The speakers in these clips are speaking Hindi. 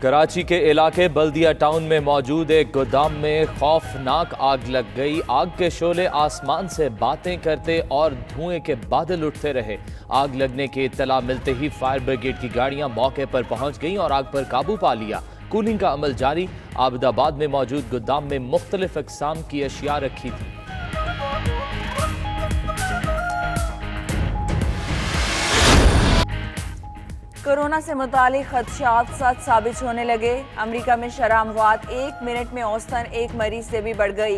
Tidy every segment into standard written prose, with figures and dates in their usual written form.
कराची के इलाके बल्दिया टाउन में मौजूद एक गोदाम में खौफनाक आग लग गई। आग के शोले आसमान से बातें करते और धुएं के बादल उठते रहे। आग लगने की इत्तला मिलते ही फायर ब्रिगेड की गाड़ियां मौके पर पहुंच गईं और आग पर काबू पा लिया। कूलिंग का अमल जारी। आबदाबाद में मौजूद गोदाम में मुख्तलिफ अक़साम की अशिया रखी थी। कोरोना से मुतालिक खदशात सच साबित होने लगे। अमरीका में शरह अमवात 1 मिनट में औसतन 1 मरीज से भी बढ़ गई।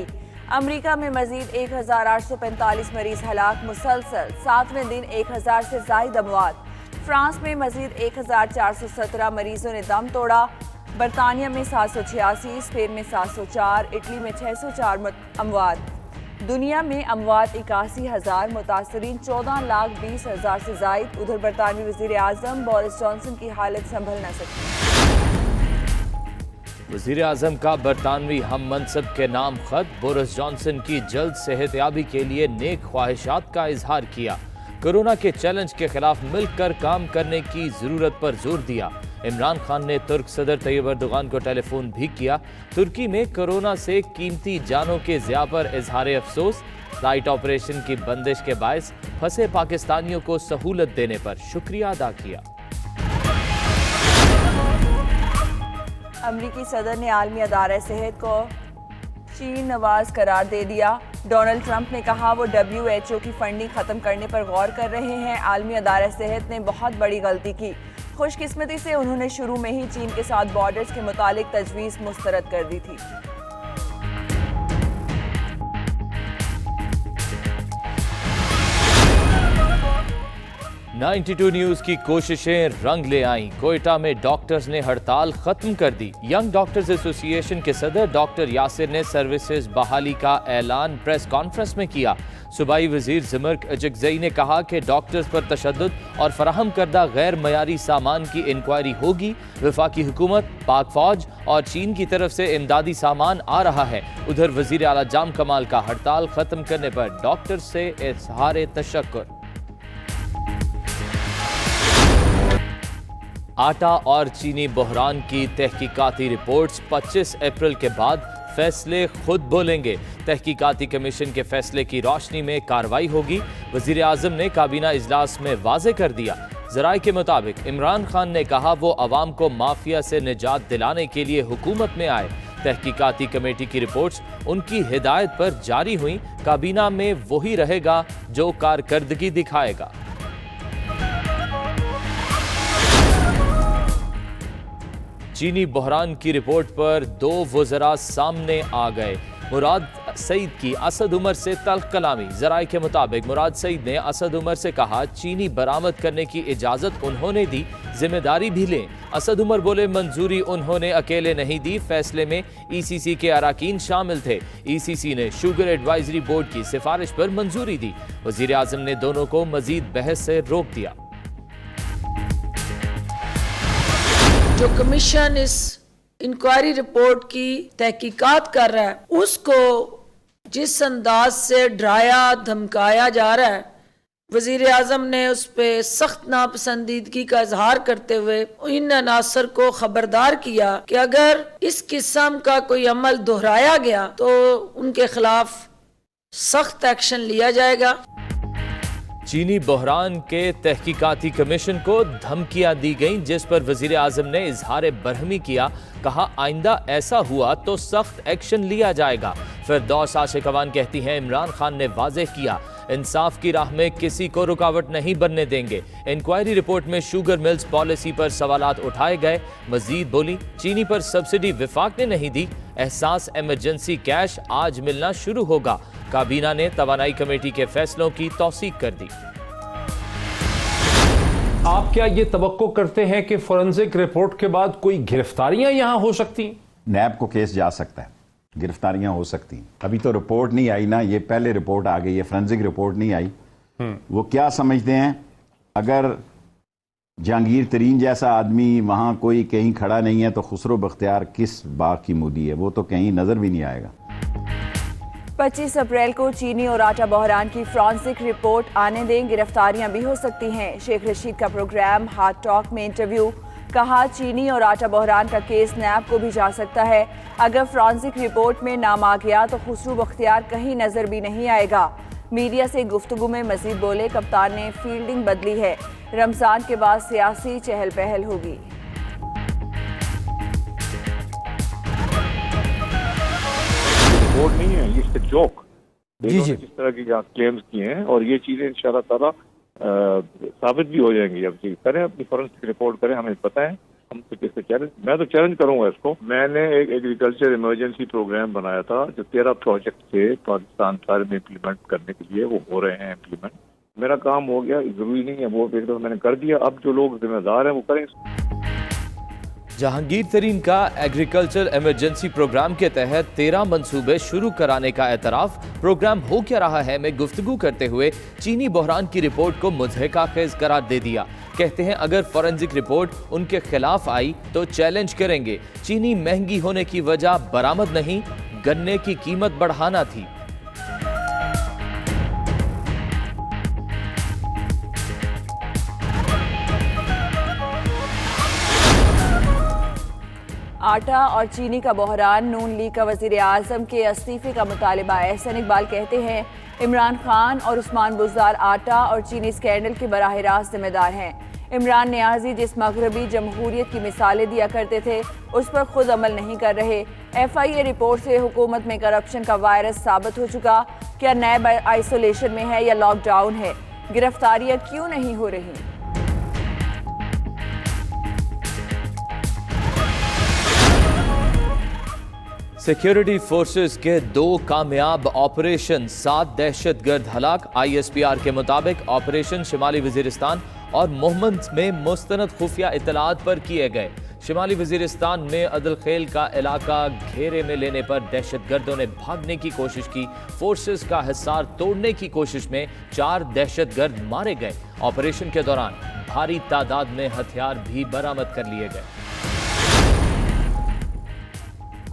अमरीका में मजीद 1845 मरीज हलाक, मुसलसल 7वें दिन 1000 से जायद अमवात। फ्रांस में मजीद 1417 मरीजों ने दम तोड़ा। बरतानिया में 786, स्पेन में 704, इटली में 604 अमवात। दुनिया में अमवात 81,000, मुतासरीन 14,20,000 से जायद। उधर बरतानवी वज़ीर आज़म बोरिस जॉनसन की हालत संभल न सकी। वज़ीर आज़म का बरतानवी हम मनसब के नाम खत। बोरिस जॉनसन की जल्द सेहतयाबी के लिए नेक ख्वाहिशात का इजहार किया। कोरोना के चैलेंज के खिलाफ मिलकर काम करने की जरूरत पर जोर दिया। इमरान खान ने तुर्क सदर तैयब अर्दोगान को टेलीफोन भी किया। तुर्की में कोरोना से कीमती जानों के ज़िया पर इजहार अफसोस। फ्लाइट ऑपरेशन की बंदिश के बायस फंसे पाकिस्तानियों को सहूलत देने पर शुक्रिया अदा किया। अमरीकी सदर ने आलमी अदारा सेहत को चीन नवाज करार दे दिया। डोनाल्ड ट्रंप ने कहा वो WHO की फंडिंग खत्म करने पर गौर कर रहे हैं। आलमी अदारा सेहत ने बहुत बड़ी गलती की। खुशकिस्मती से उन्होंने शुरू में ही चीन के साथ बॉर्डर्स के मुतालिक तजवीज़ मुस्तरद कर दी थी। $92 न्यूज़ की कोशिशें रंग ले आईं। कोयटा में डॉक्टर्स ने हड़ताल खत्म कर दी। यंग डॉक्टर्स एसोसिएशन के सदर डॉक्टर यासिर ने सर्विसेज बहाली का ऐलान प्रेस कॉन्फ्रेंस में किया। सूबाई वजीर ज़मर अजगज़ई ने कहा कि डॉक्टर्स पर तशद्दुद और फराहम करदा गैर मयारी सामान की इंक्वायरी होगी। वफाकी हुकूमत, पाक फौज और चीन की तरफ से इमदादी सामान आ रहा है। उधर वजीर आला जाम कमाल का हड़ताल खत्म करने पर डॉक्टर से इज़हार तशक्कुर। आटा और चीनी बहरान की तहकीकाती रिपोर्ट्स 25 अप्रैल के बाद फैसले खुद बोलेंगे। तहकीकाती कमीशन के फैसले की रोशनी में कार्रवाई होगी। वजीर आज़म ने काबीना इजलास में वाजे कर दिया। ज़राए के मुताबिक इमरान खान ने कहा वो अवाम को माफिया से निजात दिलाने के लिए हुकूमत में आए। तहकीकाती कमेटी की रिपोर्ट्स उनकी हिदायत पर जारी हुई। काबीना में वही रहेगा जो कारकर्दगी दिखाएगा। चीनी बहरान की रिपोर्ट पर 2 वज़रा सामने आ गए। मुराद सईद की असद उमर से तल्ख कलामी। ज़राए के मुताबिक मुराद सईद ने असद उमर से कहा चीनी बरामद करने की इजाज़त उन्होंने दी, जिम्मेदारी भी लें। असद उमर बोले मंजूरी उन्होंने अकेले नहीं दी, फैसले में ECC के अराकीन शामिल थे। ECC ने शुगर एडवाइजरी बोर्ड की सिफारिश पर मंजूरी दी। वज़ीर आज़म ने दोनों को मजीद बहस से रोक दिया। जो कमीशन इस इंक्वायरी रिपोर्ट की तहकीकात कर रहा है उसको जिस अंदाज से डराया धमकाया जा रहा है, वजीर आज़म ने उस पर सख्त नापसंदीदगी का इजहार करते हुए इन अनासर को खबरदार किया कि अगर इस किस्म का कोई अमल दोहराया गया तो उनके खिलाफ सख्त एक्शन लिया जाएगा। चीनी बहरान के तहकीकाती कमीशन को धमकियां दी गईं, जिस पर वजीर आज़म ने इजहार बरहमी किया। कहा आइंदा ऐसा हुआ तो सख्त एक्शन लिया जाएगा। फिरदौस आशिकवान कहती हैं इमरान खान ने वाज़ेह किया इंसाफ की राह में किसी को रुकावट नहीं बनने देंगे। इंक्वायरी रिपोर्ट में शुगर मिल्स पॉलिसी पर सवालात उठाए गए। मजीद बोली चीनी पर सब्सिडी विफाक ने नहीं दी, एहसास इमरजेंसी कैश आज मिलना शुरू होगा। काबीना ने तवानाई कमेटी के फैसलों की तौसीक कर दी। आप क्या ये तवक्को करते हैं कि फोरेंसिक रिपोर्ट के बाद कोई गिरफ्तारियां यहां हो सकती? नैब को केस जा सकता है, गिरफ्तारियां हो सकती हैं। अभी तो रिपोर्ट नहीं आई ना, ये पहले रिपोर्ट आ गई है, फोरेंसिक रिपोर्ट नहीं आई। वो क्या समझते हैं अगर जहांगीर तरीन जैसा आदमी वहां कोई कहीं खड़ा नहीं है तो खुसरो बख्तियार किस बाग की मूदी है, वो तो कहीं नजर भी नहीं आएगा। 25 अप्रैल को चीनी और आटा बहरान की फोरेंसिक रिपोर्ट आने दें, गिरफ्तारियां भी हो सकती हैं। शेख रशीद का प्रोग्राम हार्ट टॉक में इंटरव्यू। कहा चीनी और आटा बहरान का केस नैब को भी जा सकता है। अगर फॉरेंसिक रिपोर्ट में नाम आ गया तो खुसरू बख्तियार कहीं नजर भी नहीं आएगा। मीडिया से गुफ्तगू में मजीद बोले, कप्तान ने फील्डिंग बदली है, रमजान के बाद सियासी चहल पहल होगी। रिपोर्ट नहीं है, ये एक जोक जी जी। जिस तरह की क्लेम्स किए हैं, और ये चीजें इंशाल्लाह ताला साबित भी हो जाएंगी। अब जी करें, अपनी फॉरेंसिक रिपोर्ट करें, हमें पता है हम तो किससे चैलेंज, मैं तो चैलेंज करूंगा इसको। मैंने एक एग्रीकल्चर इमरजेंसी प्रोग्राम बनाया था, जो 13 प्रोजेक्ट थे पाकिस्तान सारे में इम्प्लीमेंट करने के लिए, वो हो रहे हैं इम्प्लीमेंट। मेरा काम हो गया, जरूरी नहीं है वो एक दफा मैंने कर दिया, अब जो लोग जिम्मेदार हैं वो करें। जहांगीर तरीन का एग्रीकल्चर इमरजेंसी प्रोग्राम के तहत 13 मंसूबे शुरू कराने का एतराफ। प्रोग्राम हो क्या रहा है में गुफ्तगू करते हुए चीनी बहरान की रिपोर्ट को मुज़हिका खेज करार दे दिया। कहते हैं अगर फॉरेंसिक रिपोर्ट उनके खिलाफ आई तो चैलेंज करेंगे। चीनी महंगी होने की वजह बरामद नहीं, गन्ने की कीमत बढ़ाना थी। आटा और चीनी का बहरान, नून लीग का वजीर आजम के इस्तीफे का मुतालिबा। एहसन इकबाल कहते हैं इमरान खान और उस्मान बुज़दार आटा और चीनी स्कैंडल के बराह रास्त जिम्मेदार हैं। इमरान नियाजी जिस मगरबी जमहूरियत की मिसालें दिया करते थे उस पर खुद अमल नहीं कर रहे। FIA रिपोर्ट से हुकूमत में करप्शन का वायरस साबित हो चुका। क्या नैब आइसोलेशन में है या लॉकडाउन है? गिरफ्तारियां क्यों नहीं हो रही? सिक्योरिटी फोर्सेस के 2 कामयाब ऑपरेशन, 7 दहशतगर्द हलाक। ISPR के मुताबिक ऑपरेशन शिमाली वजीरिस्तान और मोहम्मद में मुस्तनद खुफिया इतलात पर किए गए। शिमाली वजीरिस्तान में अदलखेल का इलाका घेरे में लेने पर दहशतगर्दों ने भागने की कोशिश की। फोर्सेस का हिसार तोड़ने की कोशिश में 4 दहशतगर्द मारे गए। ऑपरेशन के दौरान भारी तादाद में हथियार भी बरामद कर लिए गए।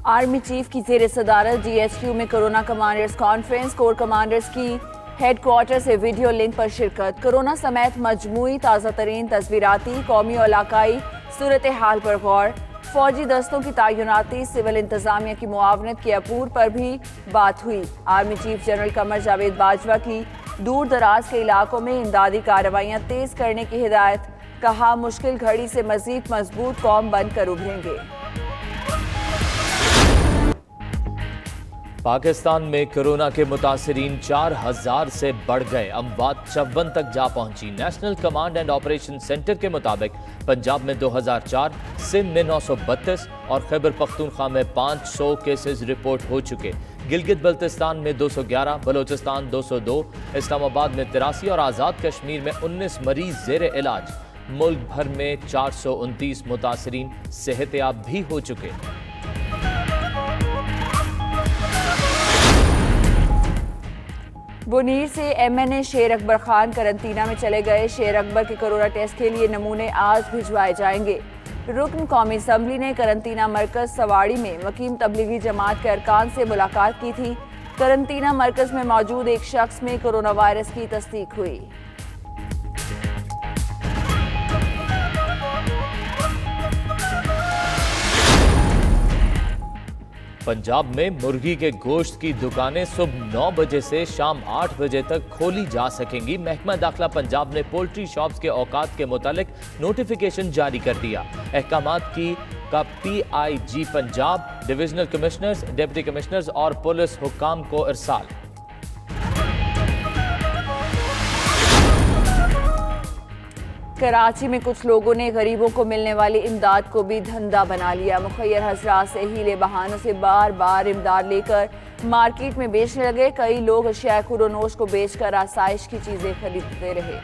आर्मी चीफ की ज़ेर सदारत GHQ में corona commanders conference. Core commanders की हेडक्वार्टर से वीडियो लिंक पर शिरकत। कोरोना समेत मजमूई ताज़ा तरीन तस्वीराती, कौमी और इलाकाई सूरत हाल पर गौर। फौजी दस्तों की तैनाती, सिविल इंतजामिया की मुआवनत के अपूर पर भी बात हुई। Army chief general Qamar Javed Bajwa की दूर दराज के इलाकों में इमदादी कार्रवाइयाँ तेज करने की हिदायत। कहा मुश्किल घड़ी से मजीद मजबूत कौम बनकर उभरेंगे। पाकिस्तान में कोरोना के मुतासरीन 4000 से बढ़ गए। अमवात 54 तक जा पहुंची। National command and operation centre के मुताबिक पंजाब में 2004, सिंध में 932 और खैबर पख्तूनख्वा में 500 केसेस रिपोर्ट हो चुके। गिलगित बल्तिस्तान में 211, बलोचिस्तान 202, इस्लामाबाद में 83 और आज़ाद कश्मीर में 19 मरीज जेर इलाज। मुल्क भर में 429 मुतासरीन सेहतयाब भी हो चुके। बुनीर से MNA शेर अकबर खान करंतना में चले गए। शेर अकबर के कोरोना टेस्ट के लिए नमूने आज भिजवाए जाएंगे। रुकन कौमी असम्बली ने करंतना मरकज सवाड़ी में मकीम तबलीगी जमात के अरकान से मुलाकात की थी। करंतना मरकज में मौजूद एक शख्स में कोरोना वायरस की तस्दीक हुई। पंजाब में मुर्गी के गोश्त की दुकानें सुबह 9 बजे से शाम 8 बजे तक खोली जा सकेंगी। महकमा दाखिला पंजाब ने पोल्ट्री शॉप्स के औकात के मुतालिक नोटिफिकेशन जारी कर दिया। अहकामात की का PIG Punjab, divisional commissioners, deputy commissioners और पुलिस हुक्काम को इरसाल। कराची में कुछ लोगों ने गरीबों को मिलने वाली इमदाद को भी धंधा बना लिया। मुखैर हजरात से हीले बहानों से बार बार इमदाद लेकर मार्केट में बेचने लगे। कई लोग अशिया खुरोनोश को बेचकर आसाइश की चीजें खरीदते रहे।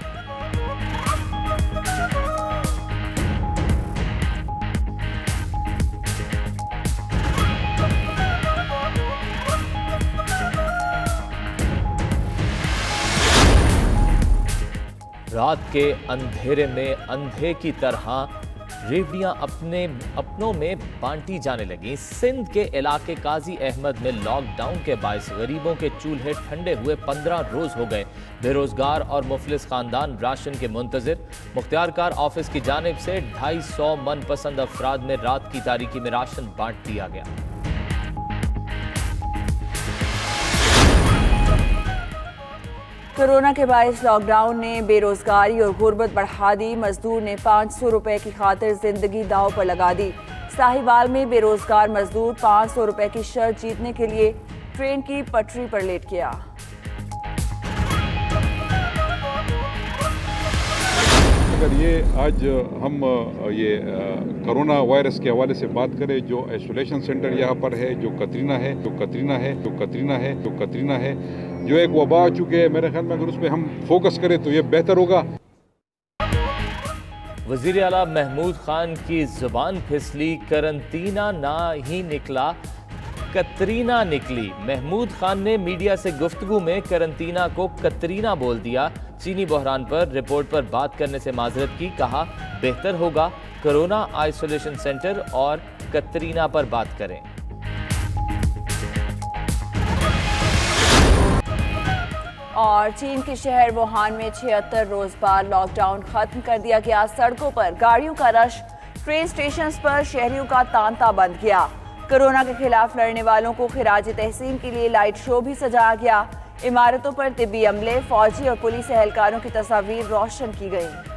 रात के अंधेरे में अंधे की तरह रेवड़ियां अपनों में बांटी जाने लगी। सिंध के इलाके काजी अहमद में लॉकडाउन के बायस गरीबों के चूल्हे ठंडे हुए 15 रोज हो गए। बेरोजगार और मुफलिस खानदान राशन के मुंतजिर। मुख्तियारकार ऑफिस की जानिब से 250 मनपसंद अफराद में रात की तारीकी में राशन बांट दिया गया। कोरोना के बायस लॉकडाउन ने बेरोजगारी और गुर्बत बढ़ा दी। मजदूर ने 500 रुपए की खातिर जिंदगी दांव पर लगा दी। साहिवाल में बेरोजगार मजदूर 500 रुपए की शर्त जीतने के लिए ट्रेन की पटरी पर लेट गया। अगर ये आज हम ये कोरोना वायरस के हवाले से बात करें, जो आइसोलेशन सेंटर यहाँ पर है, जो कतरीना है, जो एक वबा आ चुके हैं, मेरे ख्याल में अगर उस पर हम फोकस करें तो ये बेहतर होगा। वज़ीर आला महमूद खान की जुबान फिसली, करंटीना ना ही निकला कतरीना निकली। महमूद खान ने मीडिया से गुफ्तगू में करंटीना को कतरीना बोल दिया। चीनी बहरान पर रिपोर्ट पर बात करने से माजरत की। कहा बेहतर होगा कोरोना आइसोलेशन सेंटर और कतरीना पर बात करें। और चीन के शहर वुहान में 76 रोज बाद लॉकडाउन खत्म कर दिया गया। सड़कों पर गाड़ियों का रश, ट्रेन स्टेशन पर शहरियों का तांता बंद गया। कोरोना के खिलाफ लड़ने वालों को खिराज तहसीन के लिए लाइट शो भी सजाया गया। इमारतों पर तिब्बी अमले, फौजी और पुलिस एहलकारों की तस्वीर रोशन की गई।